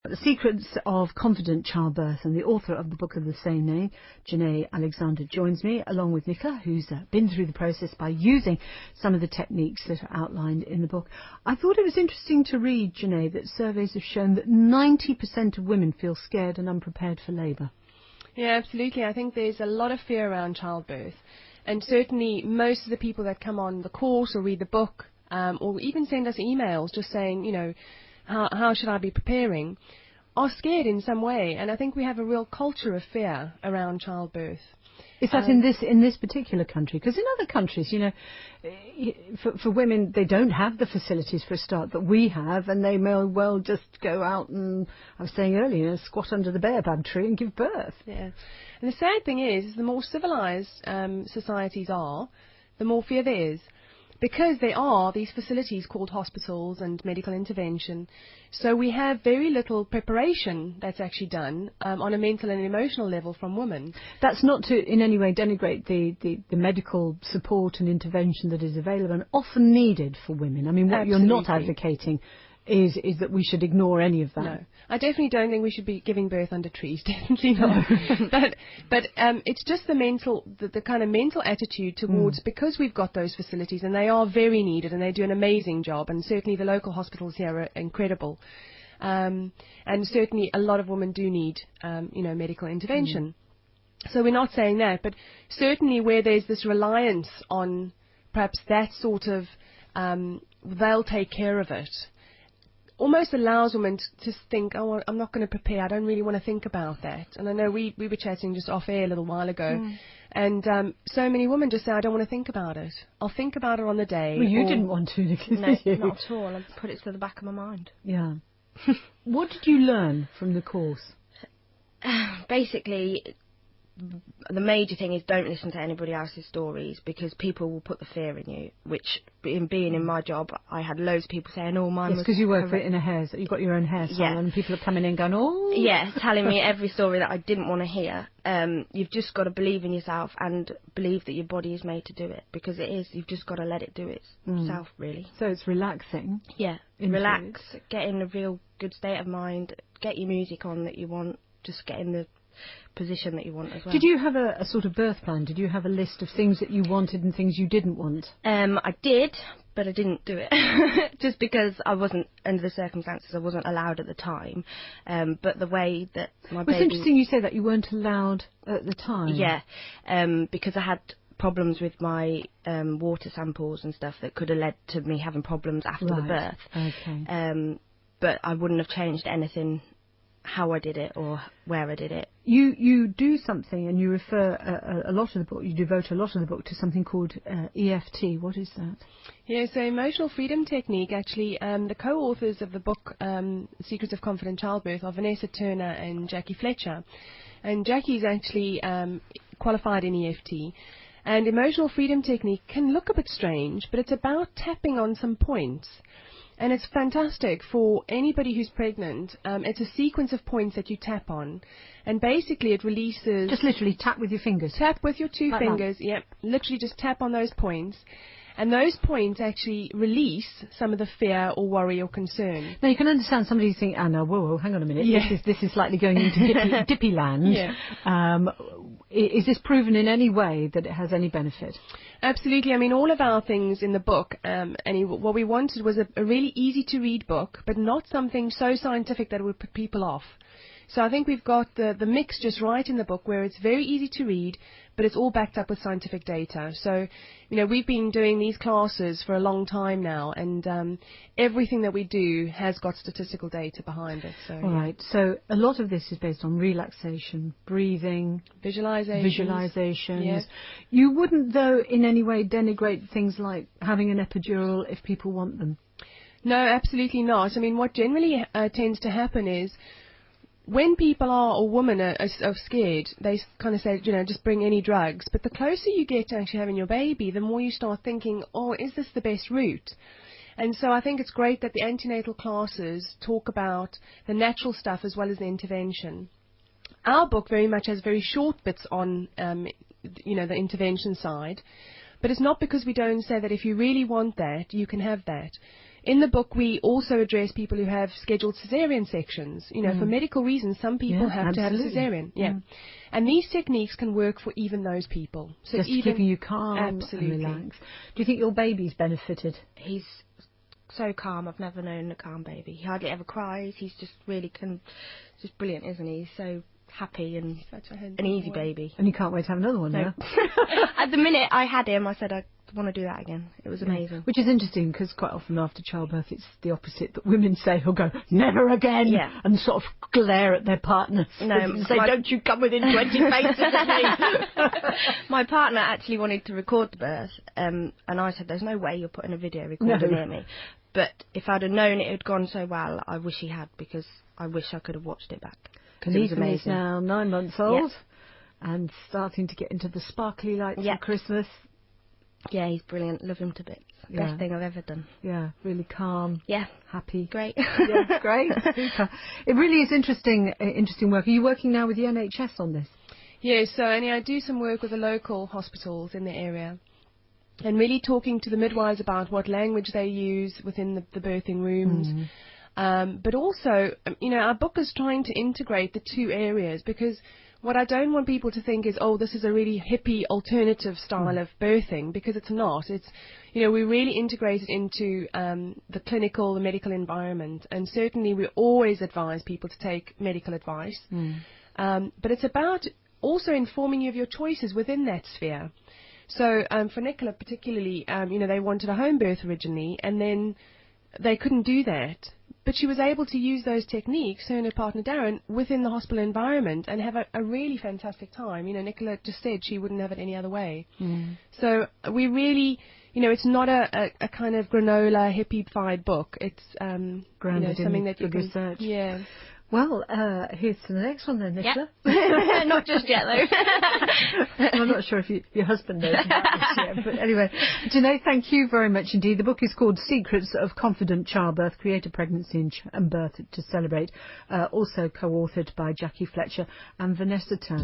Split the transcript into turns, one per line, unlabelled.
The Secrets of Confident Childbirth, and the author of the book of the same name, Janay Alexander, joins me, along with Nicola, who's been through the process by using some of the techniques that are outlined in the book. I thought it was interesting to read, Janay, that surveys have shown that 90% of women feel scared and unprepared for labour.
Yeah, absolutely. I think there's a lot of fear around childbirth. And certainly most of the people that come on the course or read the book or even send us emails just saying, you know, how should I be preparing, are scared in some way. And I think we have a real culture of fear around childbirth.
Is that in this particular country? Because in other countries, you know, for women, they don't have the facilities for a start that we have, and they may well just go out and, I was saying earlier, squat under the baobab tree and give birth.
Yeah. And the sad thing is the more civilized societies are, the more fear there is. Because there are these facilities called hospitals and medical intervention, so we have very little preparation that's actually done on a mental and emotional level from women.
That's not to in any way denigrate the medical support and intervention that is available and often needed for women. I mean, what
Absolutely.
You're not advocating is that we should ignore any of that.
No, I definitely don't think we should be giving birth under trees. Definitely not. but it's just the kind of mental attitude towards, because we've got those facilities and they are very needed and they do an amazing job, and certainly the local hospitals here are incredible. And certainly a lot of women do need, medical intervention. So we're not saying that, but certainly where there's this reliance on perhaps that sort of, they'll take care of it, almost allows women to think, oh, I'm not going to prepare. I don't really want to think about that. And I know we were chatting just off air a little while ago, and so many women just say, I don't want to think about it. I'll think about it on the day.
Well, you didn't want to,
No, not at all. I put it to the back of my mind.
Yeah. What did you learn from the course?
Basically, the major thing is don't listen to anybody else's stories, because people will put the fear in you, which, being in my job, I had loads of people saying, oh, mine was...
Yes, because you work in a hair, you've got your own hair salon, and people are coming in going, oh...
Yeah, telling me every story that I didn't want to hear. You've just got to believe in yourself and believe that your body is made to do it, because it is. You've just got to let it do itself, really.
So it's relaxing.
Yeah, relax, get in a real good state of mind, get your music on that you want, just get in the position that you want as well.
Did you have a sort of birth plan? Did you have a list of things that you wanted and things you didn't want?
I did, but I didn't do it just because I wasn't, under the circumstances, I wasn't allowed at the time. But the way that my baby...
It's interesting you say that you weren't allowed at the time.
Yeah, because I had problems with my water samples and stuff that could have led to me having problems after the birth.
Okay.
But I wouldn't have changed anything how I did it or where I did it.
You do something, and you refer a lot of the book, you devote a lot of the book to something called EFT. What is that?
Yeah, so emotional freedom technique, actually, the co-authors of the book, Secrets of Confident Childbirth, are Vanessa Turner and Jackie Fletcher. And Jackie's actually qualified in EFT. And emotional freedom technique can look a bit strange, but it's about tapping on some points. And it's fantastic for anybody who's pregnant. It's a sequence of points that you tap on. And basically it releases...
Just literally tap with your fingers.
Tap with your two fingers, yep. Literally just tap on those points. And those points actually release some of the fear or worry or concern.
Now, you can understand somebody think, oh, no, whoa, hang on a minute. Yeah. This is slightly going into dippy land. Yeah. Is this proven in any way that it has any benefit?
Absolutely. I mean, all of our things in the book, what we wanted was a really easy-to-read book, but not something so scientific that it would put people off. So I think we've got the mix just right in the book, where it's very easy to read, but it's all backed up with scientific data. So, we've been doing these classes for a long time now, and everything that we do has got statistical data behind it. So,
all right. So a lot of this is based on relaxation, breathing, visualizations.
Yeah.
You wouldn't, though, in any way denigrate things like having an epidural if people want them?
No, absolutely not. I mean, what generally tends to happen is, when people or women are scared, they kind of say, just bring any drugs. But the closer you get to actually having your baby, the more you start thinking, oh, is this the best route? And so I think it's great that the antenatal classes talk about the natural stuff as well as the intervention. Our book very much has very short bits on, the intervention side. But it's not because we don't say that if you really want that, you can have that. In the book, we also address people who have scheduled cesarean sections. You know, for medical reasons, some people have to have a cesarean. Yeah. And these techniques can work for even those people. So
just
even
keeping you calm
absolutely.
and relaxed. Do you think your baby's benefited?
He's so calm. I've never known a calm baby. He hardly ever cries. He's just really just brilliant, isn't he? He's so happy and an easy baby.
And you can't wait to have another one now.
At the minute I had him, I said I want to do that again. It was amazing.
Which is interesting because quite often after childbirth it's the opposite, that women say who'll go never again and sort of glare at their partner and say don't you come within 20 paces of me.
My partner actually wanted to record the birth and I said there's no way you're putting a video recorder near me. But if I'd have known it had gone so well, I wish he had, because I wish I could have watched it back. Because it was amazing.
Is now 9 months old and starting to get into the sparkly lights of Christmas. Yeah,
he's brilliant. Love him to bits. Best thing I've ever done.
Yeah, really calm.
Yeah.
Happy.
Great.
Yeah, great. Super. It really is interesting work. Are you working now with the NHS on this?
Yeah, so Annie, I do some work with the local hospitals in the area, and really talking to the midwives about what language they use within the birthing rooms. But also, you know, our book is trying to integrate the two areas, because what I don't want people to think is, oh, this is a really hippie alternative style of birthing, because it's not. It's, you know, we really integrate it into the clinical, the medical environment, and certainly we always advise people to take medical advice. But it's about also informing you of your choices within that sphere. So for Nicola particularly, you know, they wanted a home birth originally, and then they couldn't do that. But she was able to use those techniques, her and her partner Darren, within the hospital environment and have a really fantastic time. You know, Nicola just said she wouldn't have it any other way. So we really, you know, it's not a kind of granola hippie-fied book. It's you know, something that you can
research.
Yeah.
Well, here's to the next one then, Nicola.
Yep. Not just yet, though.
I'm not sure if your husband knows about this yet, but anyway. Janay, thank you very much indeed. The book is called Secrets of Confident Childbirth, Create a Pregnancy and Birth to Celebrate, also co-authored by Jackie Fletcher and Vanessa Turner.